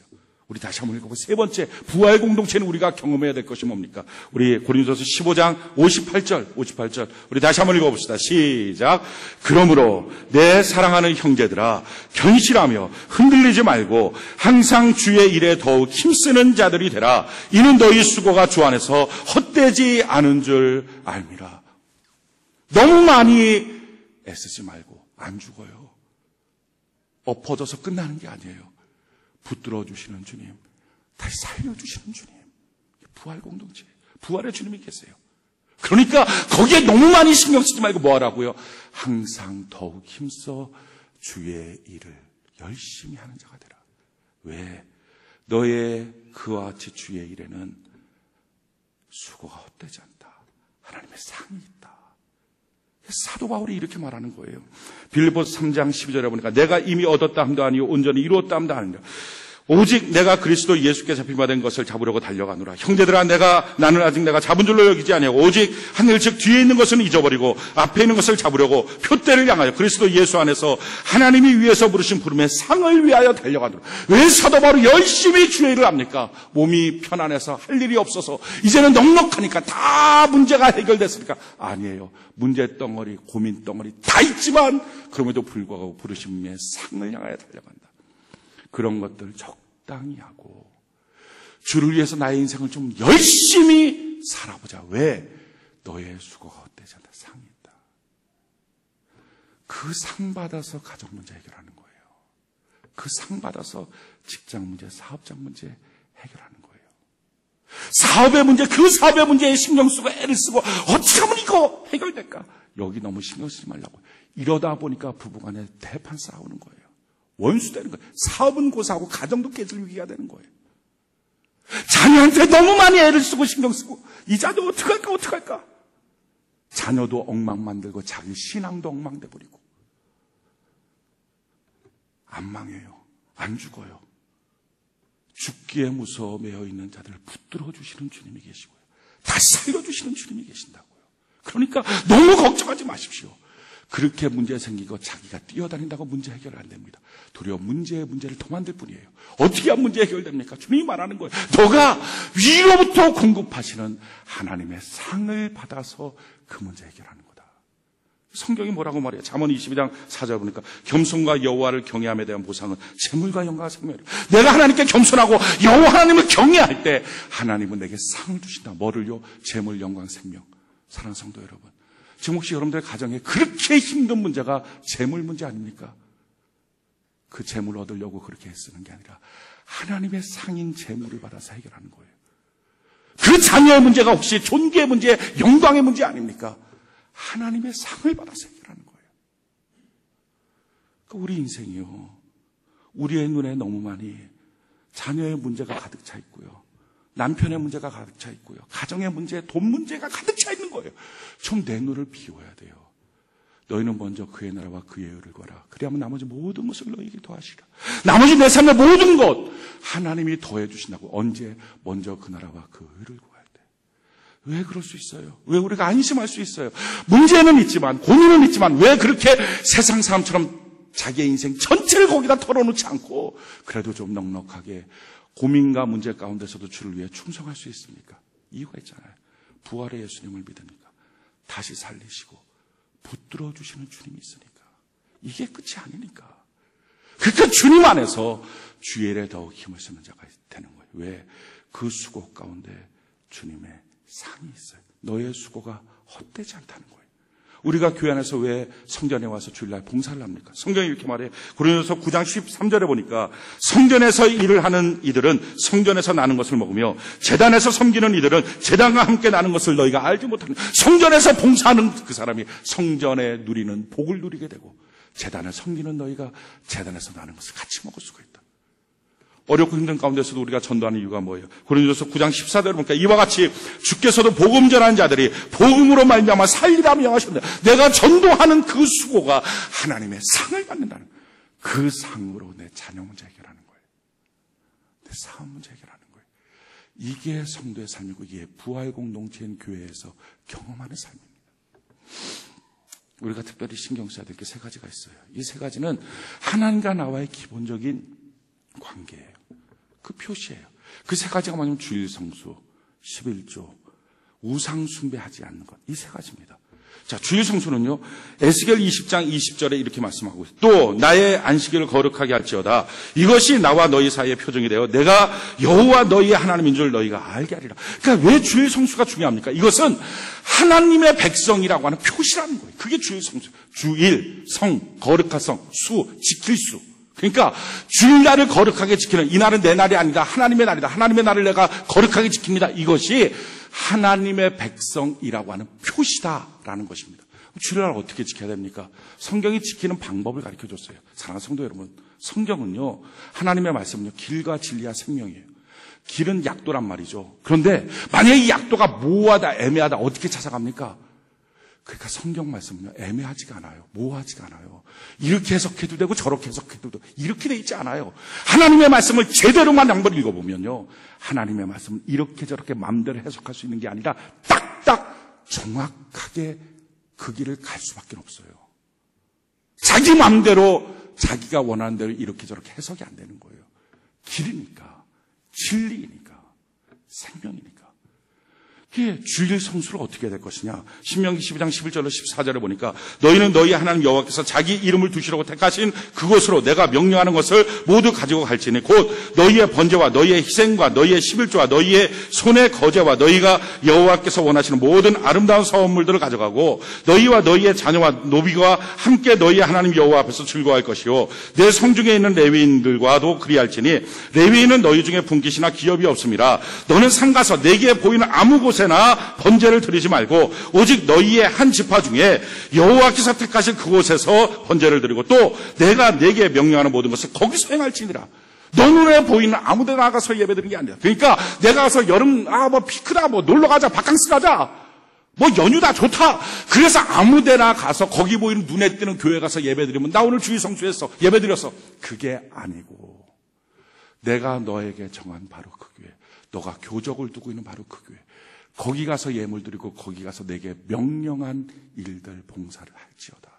우리 다시 한번 읽어보고 세 번째 부활 공동체는 우리가 경험해야 될 것이 뭡니까? 우리 고린도서 15장 58절 우리 다시 한번 읽어봅시다. 시작. 그러므로 내 사랑하는 형제들아 견실하며 흔들리지 말고 항상 주의 일에 더욱 힘쓰는 자들이 되라. 이는 너희 수고가 주 안에서 헛되지 않은 줄 알미라. 너무 많이 애쓰지 말고 안 죽어요. 엎어져서 끝나는 게 아니에요. 붙들어 주시는 주님, 다시 살려주시는 주님, 부활 공동체, 부활의 주님이 계세요. 그러니까 거기에 너무 많이 신경 쓰지 말고 뭐 하라고요? 항상 더욱 힘써 주의 일을 열심히 하는 자가 되라. 왜? 너의 그와 같이 주의 일에는 수고가 헛되지 않다. 하나님의 상이 있다. 사도 바울이 이렇게 말하는 거예요. 빌립보서 3장 12절에 보니까 내가 이미 얻었다 함도 아니요 온전히 이루었다 함도 아니라 오직 내가 그리스도 예수께 잡힌 바 된 것을 잡으려고 달려가노라. 형제들아 나는 아직 내가 잡은 줄로 여기지 아니하고 오직 하늘 즉 뒤에 있는 것은 잊어버리고 앞에 있는 것을 잡으려고 표대를 향하여 그리스도 예수 안에서 하나님이 위에서 부르신 부름의 상을 위하여 달려가노라. 왜 사도 바울이 열심히 주의 일을 합니까? 몸이 편안해서 할 일이 없어서 이제는 넉넉하니까 다 문제가 해결됐으니까 아니에요. 문제 덩어리 고민 덩어리 다 있지만 그럼에도 불구하고 부르심의 상을 향하여 달려간다. 그런 것들 적당히 하고 주를 위해서 나의 인생을 좀 열심히 살아보자. 왜? 너의 수고가 헛되지 않다. 상이 있다. 그 상 받아서 가정 문제 해결하는 거예요. 그 상 받아서 직장 문제, 사업장 문제 해결하는 거예요. 사업의 문제, 그 사업의 문제에 신경 쓰고 애를 쓰고 어떻게 하면 이거 해결될까? 여기 너무 신경 쓰지 말라고. 이러다 보니까 부부간에 대판 싸우는 거예요. 원수 되는 거예요. 사업은 고사하고 가정도 깨질 위기가 되는 거예요. 자녀한테 너무 많이 애를 쓰고 신경 쓰고 이 자녀 어떡할까? 자녀도 엉망 만들고 자기 신앙도 엉망돼 버리고 안 망해요. 안 죽어요. 죽기에 무서워 매여 있는 자들을 붙들어 주시는 주님이 계시고요. 다시 살려주시는 주님이 계신다고요. 그러니까 너무 걱정하지 마십시오. 그렇게 문제 생기고 자기가 뛰어다닌다고 문제 해결 안 됩니다. 도리어 문제를 더 만들 뿐이에요. 어떻게 하면 문제 해결됩니까? 주님이 말하는 거예요. 너가 위로부터 공급하시는 하나님의 상을 받아서 그 문제 해결하는 거다. 성경이 뭐라고 말해요? 잠언 22장 4절 보니까 겸손과 여호와를 경외함에 대한 보상은 재물과 영광과 생명이라. 내가 하나님께 겸손하고 여호와 하나님을 경외할 때 하나님은 내게 상을 주신다. 뭐를요? 재물, 영광, 생명. 사랑하는 성도 여러분, 지금 혹시 여러분들의 가정에 그렇게 힘든 문제가 재물 문제 아닙니까? 그 재물을 얻으려고 그렇게 애쓰는 게 아니라 하나님의 상인 재물을 받아서 해결하는 거예요. 그 자녀의 문제가 혹시 존귀의 문제, 영광의 문제 아닙니까? 하나님의 상을 받아서 해결하는 거예요. 그러니까 우리 인생이요, 우리의 눈에 너무 많이 자녀의 문제가 가득 차 있고요, 남편의 문제가 가득 차 있고요, 가정의 문제, 돈 문제가 가득 차 있는 거예요. 좀 내 눈을 비워야 돼요. 너희는 먼저 그의 나라와 그의 의를 구하라. 그리하면 나머지 모든 것을 너희에게 더하시라. 나머지 내 삶의 모든 것 하나님이 더해 주신다고. 언제? 먼저 그 나라와 그 의를 구할 때. 왜 그럴 수 있어요? 왜 우리가 안심할 수 있어요? 문제는 있지만, 고민은 있지만 왜 그렇게 세상 사람처럼 자기의 인생 전체를 거기다 털어놓지 않고 그래도 좀 넉넉하게 고민과 문제 가운데서도 주를 위해 충성할 수 있습니까? 이유가 있잖아요. 부활의 예수님을 믿으니까, 다시 살리시고 붙들어 주시는 주님이 있으니까. 이게 끝이 아니니까. 그러니까 주님 안에서 주의 일에 더욱 힘을 쓰는 자가 되는 거예요. 왜? 그 수고 가운데 주님의 상이 있어요. 너의 수고가 헛되지 않다는 거예요. 우리가 교회 안에서 왜 성전에 와서 주일날 봉사를 합니까? 성경이 이렇게 말해요. 고린도서 9장 13절에 보니까 성전에서 일을 하는 이들은 성전에서 나는 것을 먹으며 제단에서 섬기는 이들은 제단과 함께 나는 것을 너희가 알지 못하는. 성전에서 봉사하는 그 사람이 성전에 누리는 복을 누리게 되고, 제단을 섬기는 너희가 제단에서 나는 것을 같이 먹을 수가 있다. 어렵고 힘든 가운데서도 우리가 전도하는 이유가 뭐예요? 고린도서 9장 14절에 보니까 이와 같이 주께서도 복음 전하는 자들이 복음으로 말미암아 살리라 명하셨는데, 내가 전도하는 그 수고가 하나님의 상을 받는다는, 그 상으로 내 자녀 문제 해결하는 거예요. 내 사업 문제 해결하는 거예요. 이게 성도의 삶이고, 이게 부활 공동체인 교회에서 경험하는 삶입니다. 우리가 특별히 신경 써야 될 게 세 가지가 있어요. 이 세 가지는 하나님과 나와의 기본적인 관계예요. 그 표시예요. 그 세 가지가 뭐냐면 주일 성수, 11조, 우상 숭배하지 않는 것. 이 세 가지입니다. 자, 주일 성수는요, 에스겔 20장 20절에 이렇게 말씀하고 있어요. 또 나의 안식일을 거룩하게 할지어다. 이것이 나와 너희 사이의 표정이 되어 내가 여호와 너희의 하나님인 줄 너희가 알게 하리라. 그러니까 왜 주일 성수가 중요합니까? 이것은 하나님의 백성이라고 하는 표시라는 거예요. 그게 주일 성수. 주일, 성, 거룩한 성, 수, 지킬 수. 그러니까 주일날을 거룩하게 지키는, 이날은 내 날이 아니다. 하나님의 날이다. 하나님의 날을 내가 거룩하게 지킵니다. 이것이 하나님의 백성이라고 하는 표시다라는 것입니다. 주일날 어떻게 지켜야 됩니까? 성경이 지키는 방법을 가르쳐줬어요. 사랑하는 성도 여러분, 성경은요, 하나님의 말씀은요, 길과 진리와 생명이에요. 길은 약도란 말이죠. 그런데 만약에 이 약도가 모호하다, 애매하다, 어떻게 찾아갑니까? 그러니까 성경 말씀은요, 애매하지가 않아요. 모호하지가 않아요. 이렇게 해석해도 되고 저렇게 해석해도 되고 이렇게 돼 있지 않아요. 하나님의 말씀을 제대로만 한번 읽어보면요, 하나님의 말씀은 이렇게 저렇게 마음대로 해석할 수 있는 게 아니라 딱딱 정확하게 그 길을 갈 수밖에 없어요. 자기 마음대로 자기가 원하는 대로 이렇게 저렇게 해석이 안 되는 거예요. 길이니까, 진리니까, 생명이니까. 이게 주일 성수를 어떻게 해야 될 것이냐. 신명기 12장 11절로 14절에 보니까 너희는 너희 하나님 여호와께서 자기 이름을 두시라고 택하신 그곳으로 내가 명령하는 것을 모두 가지고 갈지니 곧 너희의 번제와 너희의 희생과 너희의 11조와 너희의 손의 거제와 너희가 여호와께서 원하시는 모든 아름다운 선물들을 가져가고 너희와 너희의 자녀와 노비와 함께 너희의 하나님 여호와 앞에서 즐거워할 것이요 내 성중에 있는 레위인들과도 그리할지니 레위인은 너희 중에 분깃이나 기업이 없음이라 너는 상가서 내게 보이는 아무 곳 나 번제를 드리지 말고 오직 너희의 한 지파 중에 여호와께서 택하신 그곳에서 번제를 드리고 또 내가 내게 명령하는 모든 것을 거기서 행할지니라. 너 눈에 보이는 아무 데 나가서 예배드리는 게 아니라. 그러니까 내가 가서 여름 뭐 피크다 뭐 놀러 가자 바캉스 가자 뭐 연휴다 좋다 그래서 아무 데나 가서 거기 보이는 눈에 띄는 교회 가서 예배드리면 나 오늘 주일 성수했어 예배드렸어. 그게 아니고 내가 너에게 정한 바로 그 교회, 너가 교적을 두고 있는 바로 그 교회, 거기 가서 예물 드리고 거기 가서 내게 명령한 일들 봉사를 할지어다.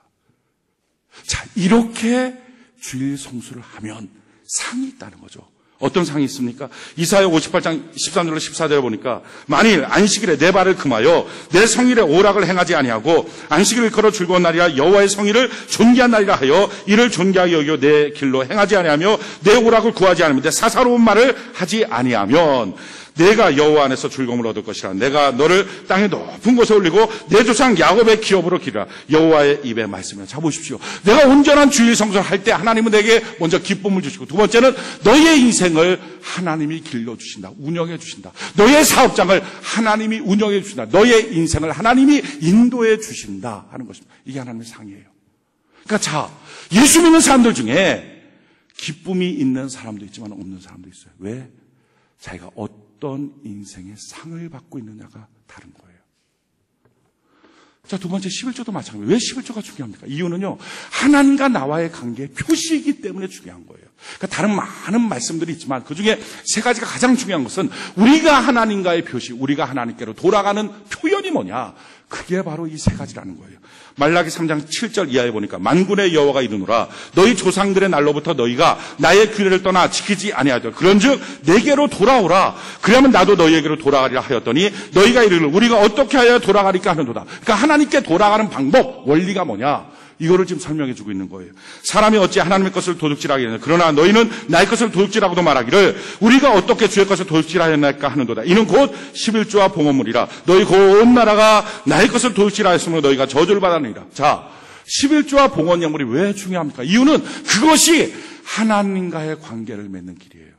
자, 이렇게 주일 성수를 하면 상이 있다는 거죠. 어떤 상이 있습니까? 이사야 58장 13절로 14절에 보니까 만일 안식일에 내 발을 금하여 내 성일에 오락을 행하지 아니하고 안식일을 걸어 즐거운 날이라 여호와의 성일을 존귀한 날이라 하여 이를 존귀하게 여겨 내 길로 행하지 아니하며 내 오락을 구하지 않으며 내 사사로운 말을 하지 아니하면 내가 여호와 안에서 즐거움을 얻을 것이라. 내가 너를 땅의 높은 곳에 올리고 내 조상 야곱의 기업으로 기르라. 여호와의 입의 말씀이라. 자 보십시오. 내가 온전한 주일 성수를 할 때 하나님은 내게 먼저 기쁨을 주시고 두 번째는 너의 인생을 하나님이 길러주신다. 운영해 주신다. 너의 사업장을 하나님이 운영해 주신다. 너의 인생을 하나님이 인도해 주신다 하는 것입니다. 이게 하나님의 상이에요. 그러니까 자, 예수 믿는 사람들 중에 기쁨이 있는 사람도 있지만 없는 사람도 있어요. 왜? 자기가 어떤 인생의 상을 받고 있느냐가 다른 거예요. 자, 두 번째 11조도 마찬가지예요. 왜 11조가 중요합니까? 이유는요, 하나님과 나와의 관계의 표시이기 때문에 중요한 거예요. 그러니까 다른 많은 말씀들이 있지만 그중에 세 가지가 가장 중요한 것은 우리가 하나님과의 표시, 우리가 하나님께로 돌아가는 표현이 뭐냐? 그게 바로 이 세 가지라는 거예요. 말라기 3장 7절 이하에 보니까 만군의 여호와가 이르노라 너희 조상들의 날로부터 너희가 나의 규례를 떠나 지키지 아니하되 그런즉 내게로 돌아오라 그러면 나도 너희에게로 돌아가리라 하였더니 너희가 이르기를 우리가 어떻게 하여 돌아가리까 하는도다. 그러니까 하나님께 돌아가는 방법, 원리가 뭐냐? 이거를 지금 설명해 주고 있는 거예요. 사람이 어찌 하나님의 것을 도둑질하겠느냐. 그러나 너희는 나의 것을 도둑질하고도 말하기를 우리가 어떻게 주의 것을 도둑질하였나이까 하는도다. 이는 곧 11조와 봉헌물이라. 너희 온 나라가 나의 것을 도둑질하였으므로 너희가 저주를 받았느니라. 자, 11조와 봉헌 예물이 왜 중요합니까? 이유는 그것이 하나님과의 관계를 맺는 길이에요.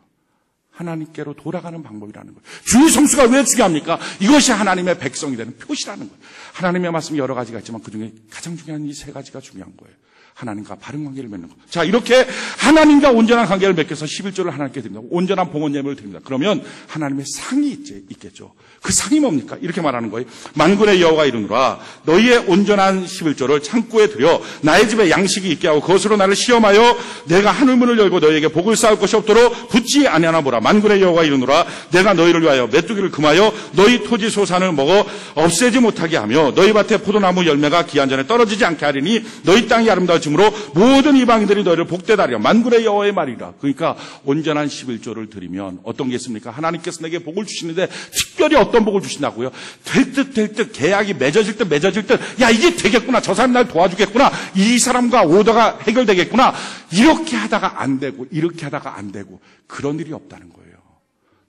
하나님께로 돌아가는 방법이라는 거예요. 주일 성수가 왜 중요합니까? 이것이 하나님의 백성이 되는 표시라는 거예요. 하나님의 말씀이 여러 가지가 있지만 그중에 가장 중요한 이 세 가지가 중요한 거예요. 하나님과 바른 관계를 맺는 것. 자, 이렇게 하나님과 온전한 관계를 맺겨서 11조를 하나님께 드립니다. 온전한 봉헌 예물을 드립니다. 그러면 하나님의 상이 있겠죠. 그 상이 뭡니까? 이렇게 말하는 거예요. 만군의 여호와가 이르노라 너희의 온전한 11조를 창고에 들여 나의 집에 양식이 있게 하고 그것으로 나를 시험하여 내가 하늘문을 열고 너희에게 복을 쌓을 것이 없도록 붙지 아니하나 보라. 만군의 여호와가 이르노라 내가 너희를 위하여 메뚜기를 금하여 너희 토지 소산을 먹어 없애지 못하게 하며 너희 밭에 포도나무 열매가 기한 전에 떨어지지 않게 하리니 너희 땅이 아름다워 맺어짐으로 모든 이방인들이 너희를 복되다리라. 만군의 여호와의 말이라. 그러니까 온전한 11조를 드리면 어떤 게 있습니까? 하나님께서 내게 복을 주시는데 특별히 어떤 복을 주신다고요? 될 듯 계약이 맺어질 듯 야, 이게 되겠구나. 저 사람 날 도와주겠구나. 이 사람과 오더가 해결되겠구나. 이렇게 하다가 안 되고 이렇게 하다가 안 되고 그런 일이 없다는 거예요.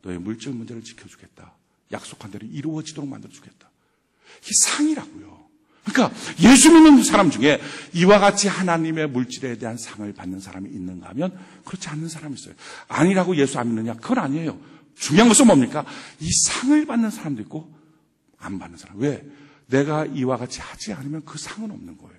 너의 물질 문제를 지켜주겠다. 약속한 대로 이루어지도록 만들어주겠다. 이게 상이라고요. 그러니까 예수 믿는 사람 중에 이와 같이 하나님의 물질에 대한 상을 받는 사람이 있는가 하면 그렇지 않는 사람이 있어요. 아니라고 예수 안 믿느냐? 그건 아니에요. 중요한 것은 뭡니까? 이 상을 받는 사람도 있고 안 받는 사람. 왜? 내가 이와 같이 하지 않으면 그 상은 없는 거예요.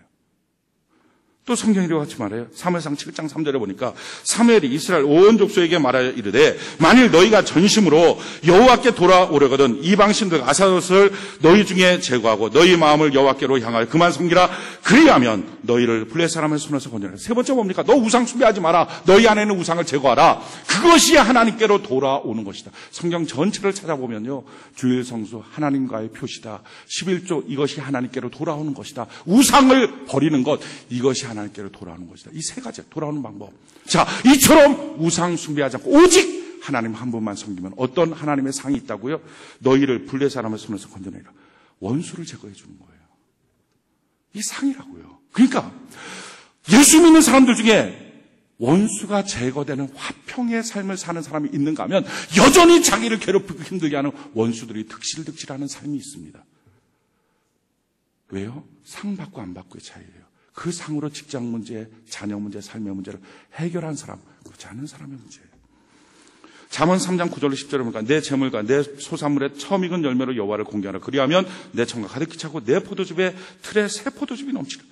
또 성경이 이와 같이 말해요. 사무엘상 7장 3절에 보니까 사무엘이 이스라엘 온 족속에게 말하여 이르되 만일 너희가 전심으로 여호와께 돌아오려거든 이방신들 아사롯을 너희 중에 제거하고 너희 마음을 여호와께로 향하여 그만 섬기라. 그리하면 너희를 블레 사람의 손에서 건져내라. 세 번째 뭡니까? 너 우상 숭배하지 마라. 너희 안에 있는 우상을 제거하라. 그것이 하나님께로 돌아오는 것이다. 성경 전체를 찾아보면요. 주일 성수 하나님과의 표시다. 11조 이것이 하나님께로 돌아오는 것이다. 우상을 버리는 것 이것이 하나님께로 돌아오는 것이다. 이 세 가지 돌아오는 방법. 자, 이처럼 우상 숭배하지 않고 오직 하나님 한 분만 섬기면 어떤 하나님의 상이 있다고요? 너희를 블레 사람의 손에서 건져내라. 원수를 제거해 주는 거예요. 이 상이라고요. 그러니까 예수 믿는 사람들 중에 원수가 제거되는 화평의 삶을 사는 사람이 있는가 하면 여전히 자기를 괴롭히고 힘들게 하는 원수들이 득실득실하는 삶이 있습니다. 왜요? 상 받고 안 받고의 차이예요. 그 상으로 직장 문제, 자녀 문제, 삶의 문제를 해결한 사람, 그렇지 않은 사람의 문제예요. 잠언 3장 9절로 10절에 보니까 내 재물과 내 소산물의 처음 익은 열매로 여호와를 공개하라. 그리하면 내 청과 가득히 차고 내 포도즙에 틀에 새 포도즙이 넘치라.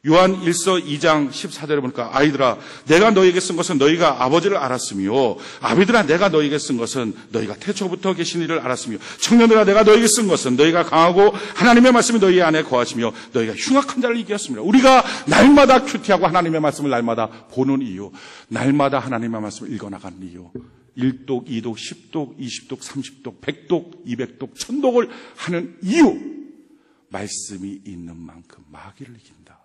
요한 1서 2장 14절에 보니까 아이들아 내가 너희에게 쓴 것은 너희가 아버지를 알았으며 아비들아 내가 너희에게 쓴 것은 너희가 태초부터 계신 이를 알았으며 청년들아 내가 너희에게 쓴 것은 너희가 강하고 하나님의 말씀이 너희 안에 거하시며 너희가 흉악한 자를 이겼습니다. 우리가 날마다 큐티하고 하나님의 말씀을 날마다 보는 이유, 날마다 하나님의 말씀을 읽어나가는 이유, 1독, 2독, 10독, 20독, 30독, 100독, 200독, 1000독을 하는 이유, 말씀이 있는 만큼 마귀를 이긴다.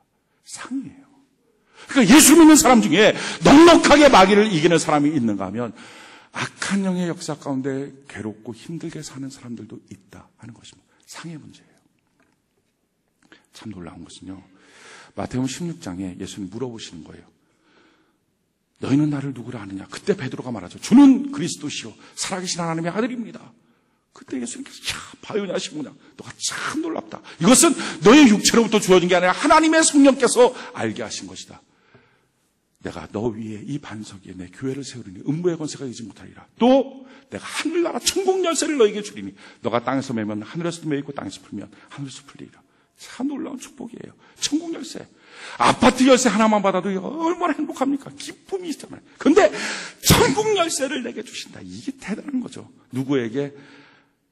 상이에요. 그러니까 예수 믿는 사람 중에 넉넉하게 마귀를 이기는 사람이 있는가 하면 악한 영의 역사 가운데 괴롭고 힘들게 사는 사람들도 있다 하는 것입니다. 상의 문제예요. 참 놀라운 것은요. 마태복음 16장에 예수님 물어보시는 거예요. 너희는 나를 누구라 하느냐? 그때 베드로가 말하죠. 주는 그리스도시요 살아계신 하나님의 아들입니다. 그때 예수님께서 바요냐 시모냐 너가 참 놀랍다. 이것은 너의 육체로부터 주어진 게 아니라 하나님의 성령께서 알게 하신 것이다. 내가 너 위에 이 반석 위에 내 교회를 세우리니 음부의 권세가 이기지 못하리라. 또 내가 하늘나라 천국 열쇠를 너에게 주리니 너가 땅에서 매면 하늘에서도 매이고 땅에서 풀면 하늘에서 풀리리라. 참 놀라운 축복이에요. 천국 열쇠. 아파트 열쇠 하나만 받아도 얼마나 행복합니까? 기쁨이 있잖아요. 그런데 천국 열쇠를 내게 주신다. 이게 대단한 거죠. 누구에게?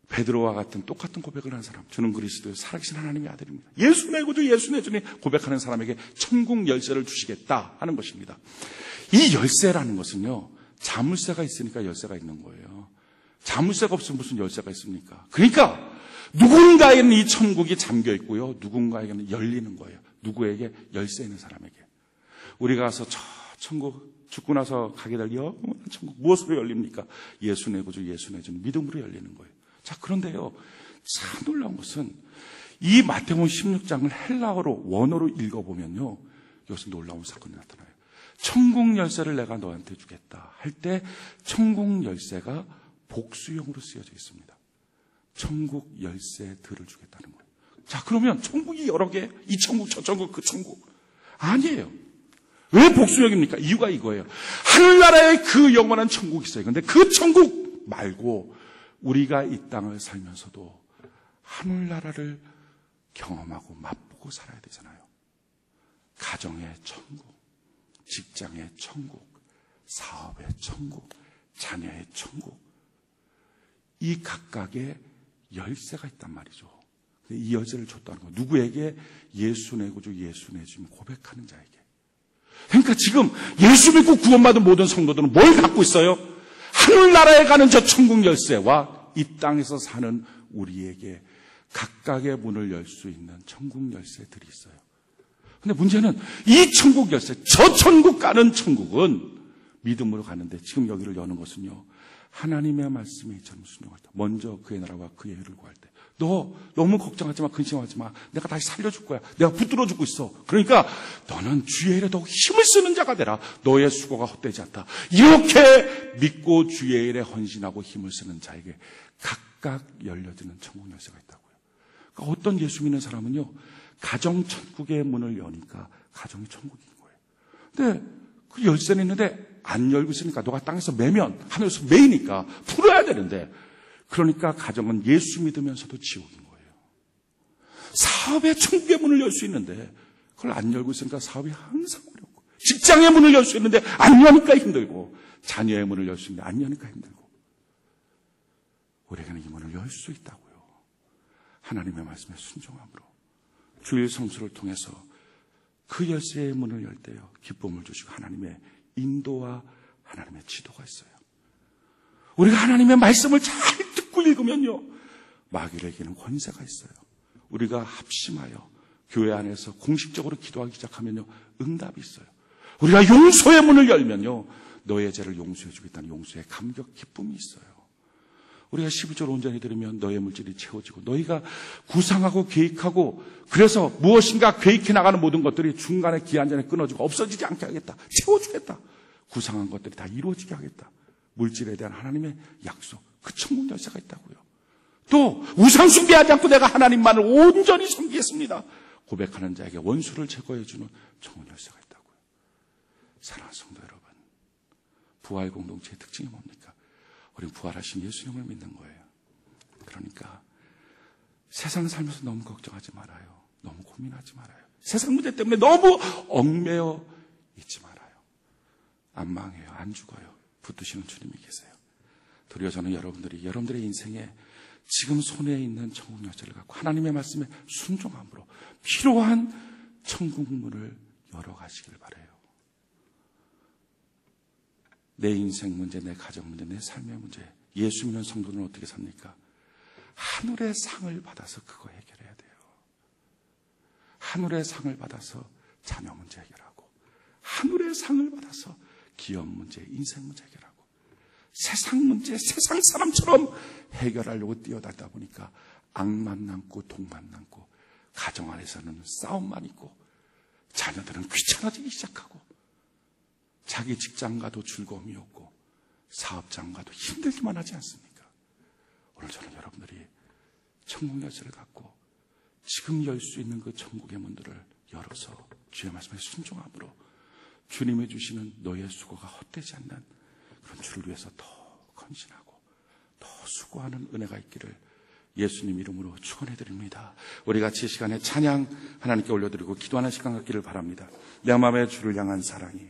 베드로와 같은 똑같은 고백을 한 사람. 주는 그리스도의 살아계신 하나님의 아들입니다. 예수 내 구주 예수 내 주님 고백하는 사람에게 천국 열쇠를 주시겠다 하는 것입니다. 이 열쇠라는 것은요. 자물쇠가 있으니까 열쇠가 있는 거예요. 자물쇠가 없으면 무슨 열쇠가 있습니까? 그러니까 누군가에는 이 천국이 잠겨 있고요. 누군가에게는 열리는 거예요. 누구에게? 열쇠 있는 사람에게. 우리가 가서 저 천국 죽고 나서 가게 될 영원한 천국 무엇으로 열립니까? 예수 내 구주 예수 내 주님 믿음으로 열리는 거예요. 자, 그런데요, 참 놀라운 것은 이 마태복음 16장을 헬라어로 원어로 읽어보면요, 여기서 놀라운 사건이 나타나요. 천국 열쇠를 내가 너한테 주겠다 할 때 천국 열쇠가 복수형으로 쓰여져 있습니다. 천국 열쇠들을 주겠다는 거예요. 자, 그러면 천국이 여러 개, 이 천국, 저 천국, 그 천국. 아니에요. 왜 복수형입니까? 이유가 이거예요. 하늘나라에 그 영원한 천국이 있어요. 그런데 그 천국 말고 우리가 이 땅을 살면서도 하늘나라를 경험하고 맛보고 살아야 되잖아요. 가정의 천국, 직장의 천국, 사업의 천국, 자녀의 천국. 이 각각의 열쇠가 있단 말이죠. 이 열쇠를 줬다는 거예요. 누구에게? 예수 내 구주 예수 내 주님 고백하는 자에게. 그러니까 지금 예수 믿고 구원받은 모든 성도들은 뭘 갖고 있어요? 하늘나라에 가는 저 천국 열쇠와 이 땅에서 사는 우리에게 각각의 문을 열 수 있는 천국 열쇠들이 있어요. 근데 문제는 이 천국 열쇠, 저 천국 가는 천국은 믿음으로 가는데 지금 여기를 여는 것은요, 하나님의 말씀에 이처럼 순종할 때, 먼저 그의 나라와 그의 의를 구할 때, 너 너무 걱정하지 마, 근심하지 마. 내가 다시 살려줄 거야. 내가 붙들어 주고 있어. 그러니까 너는 주의 일에 더욱 힘을 쓰는 자가 되라. 너의 수고가 헛되지 않다. 이렇게 믿고 주의 일에 헌신하고 힘을 쓰는 자에게 각각 열려지는 천국 열쇠가 있다고요. 그러니까 어떤 예수 믿는 사람은요, 가정 천국의 문을 여니까 가정이 천국인 거예요. 근데 그 열쇠는 있는데 안 열고 있으니까 너가 땅에서 매면 하늘에서 매이니까 풀어야 되는데, 그러니까 가정은 예수 믿으면서도 지옥인 거예요. 사업의 천국의 문을 열 수 있는데 그걸 안 열고 있으니까 사업이 항상 어렵고, 직장의 문을 열 수 있는데 안 여니까 힘들고, 자녀의 문을 열 수 있는데 안 여니까 힘들고, 우리에게는 이 문을 열 수 있다고요. 하나님의 말씀에 순종함으로 주일 성수를 통해서 그 열쇠의 문을 열 때요, 기쁨을 주시고 하나님의 인도와 하나님의 지도가 있어요. 우리가 하나님의 말씀을 잘 듣고 읽으면요, 마귀를 이기는 권세가 있어요. 우리가 합심하여 교회 안에서 공식적으로 기도하기 시작하면요, 응답이 있어요. 우리가 용서의 문을 열면요, 너의 죄를 용서해 주겠다는 용서의 감격, 기쁨이 있어요. 우리가 12절 온전히 들으면 너의 물질이 채워지고, 너희가 구상하고 계획하고 그래서 무엇인가 계획해 나가는 모든 것들이 중간에 기한 전에 끊어지고 없어지지 않게 하겠다. 채워주겠다. 구상한 것들이 다 이루어지게 하겠다. 물질에 대한 하나님의 약속, 그 천국 열쇠가 있다고요. 또 우상 숭배하지 않고 내가 하나님만을 온전히 섬기겠습니다 고백하는 자에게 원수를 제거해 주는 천국 열쇠가 있다고요. 사랑하는 성도 여러분, 부활 공동체의 특징이 뭡니까? 우리는 부활하신 예수님을 믿는 거예요. 그러니까 세상 살면서 너무 걱정하지 말아요. 너무 고민하지 말아요. 세상 문제 때문에 너무 얽매여 있지 말아요. 안 망해요. 안 죽어요. 붙드시는 주님이 계세요. 도리어 저는 여러분들의 인생에 지금 손에 있는 천국 열쇠를 갖고 하나님의 말씀에 순종함으로 필요한 천국 문을 열어가시길 바라요. 내 인생 문제, 내 가정 문제, 내 삶의 문제, 예수 믿는 성도는 어떻게 삽니까? 하늘의 상을 받아서 그거 해결해야 돼요. 하늘의 상을 받아서 자녀 문제 해결하고, 하늘의 상을 받아서 기업 문제, 인생 문제 해결하고, 세상 문제, 세상 사람처럼 해결하려고 뛰어다니다 보니까 악만 남고 독만 남고, 가정 안에서는 싸움만 있고, 자녀들은 귀찮아지기 시작하고, 자기 직장 가도 즐거움이 없고, 사업장 가도 힘들기만 하지 않습니까? 오늘 저는 여러분들이 천국 열쇠를 갖고 지금 열 수 있는 그 천국의 문들을 열어서 주의 말씀에 순종함으로 주님이 주시는 너의 수고가 헛되지 않는 그런 주를 위해서 더 헌신하고 더 수고하는 은혜가 있기를 예수님 이름으로 축원해드립니다. 우리 같이 이 시간에 찬양 하나님께 올려드리고 기도하는 시간 갖기를 바랍니다. 내 마음의 주를 향한 사랑이